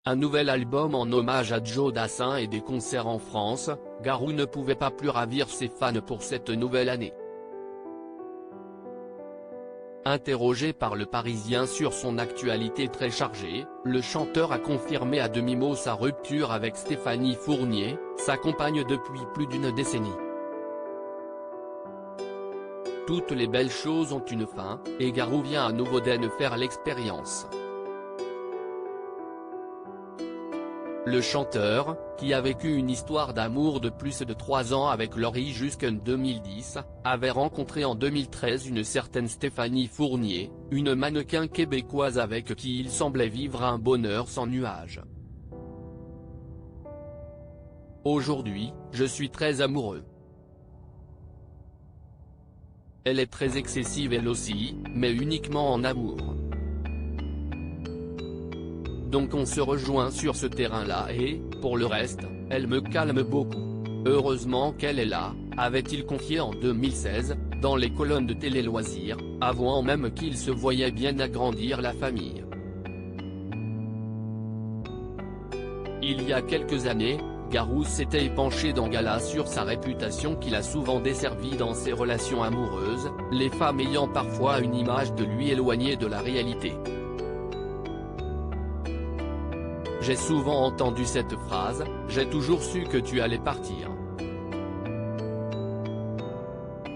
Un nouvel album en hommage à Joe Dassin et des concerts en France, Garou ne pouvait pas plus ravir ses fans pour cette nouvelle année. Interrogé par Le Parisien sur son actualité très chargée, le chanteur a confirmé à demi-mot sa rupture avec Stéphanie Fournier, sa compagne depuis plus d'une décennie. Toutes les belles choses ont une fin, et Garou vient à nouveau d'en faire l'expérience. Le chanteur, qui a vécu une histoire d'amour de plus de 3 ans avec Laurie jusqu'en 2010, avait rencontré en 2013 une certaine Stéphanie Fournier, une mannequin québécoise avec qui il semblait vivre un bonheur sans nuages. Aujourd'hui, je suis très amoureux. Elle est très excessive elle aussi, mais uniquement en amour. Donc on se rejoint sur ce terrain-là et, pour le reste, elle me calme beaucoup. Heureusement qu'elle est là, avait-il confié en 2016, dans les colonnes de Télé Loisirs, avant même qu'il se voyait bien agrandir la famille. Il y a quelques années, Garou s'était épanché dans Gala sur sa réputation qu'il a souvent desservie dans ses relations amoureuses, les femmes ayant parfois une image de lui éloignée de la réalité. J'ai souvent entendu cette phrase, j'ai toujours su que tu allais partir.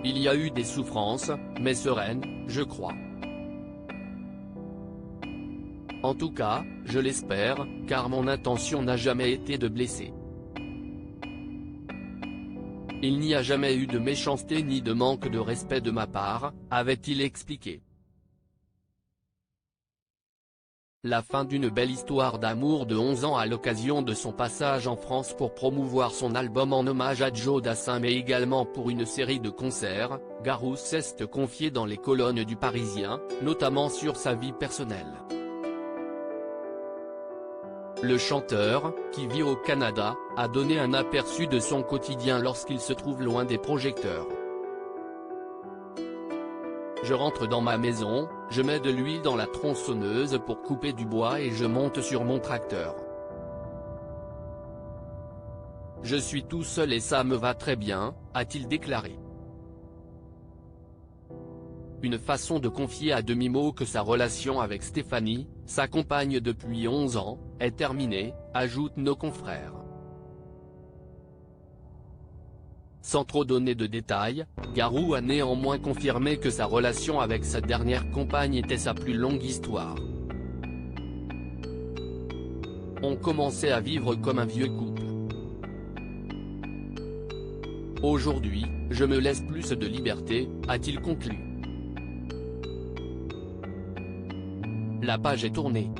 Il y a eu des souffrances, mais sereines, je crois. En tout cas, je l'espère, car mon intention n'a jamais été de blesser. Il n'y a jamais eu de méchanceté ni de manque de respect de ma part, avait-il expliqué. La fin d'une belle histoire d'amour de 11 ans à l'occasion de son passage en France pour promouvoir son album en hommage à Joe Dassin mais également pour une série de concerts, Garou s'est confié dans les colonnes du Parisien, notamment sur sa vie personnelle. Le chanteur, qui vit au Canada, a donné un aperçu de son quotidien lorsqu'il se trouve loin des projecteurs. Je rentre dans ma maison, je mets de l'huile dans la tronçonneuse pour couper du bois et je monte sur mon tracteur. Je suis tout seul et ça me va très bien, a-t-il déclaré. Une façon de confier à demi-mot que sa relation avec Stéphanie, sa compagne depuis 11 ans, est terminée, ajoutent nos confrères. Sans trop donner de détails, Garou a néanmoins confirmé que sa relation avec sa dernière compagne était sa plus longue histoire. On commençait à vivre comme un vieux couple. Aujourd'hui, je me laisse plus de liberté, a-t-il conclu. La page est tournée.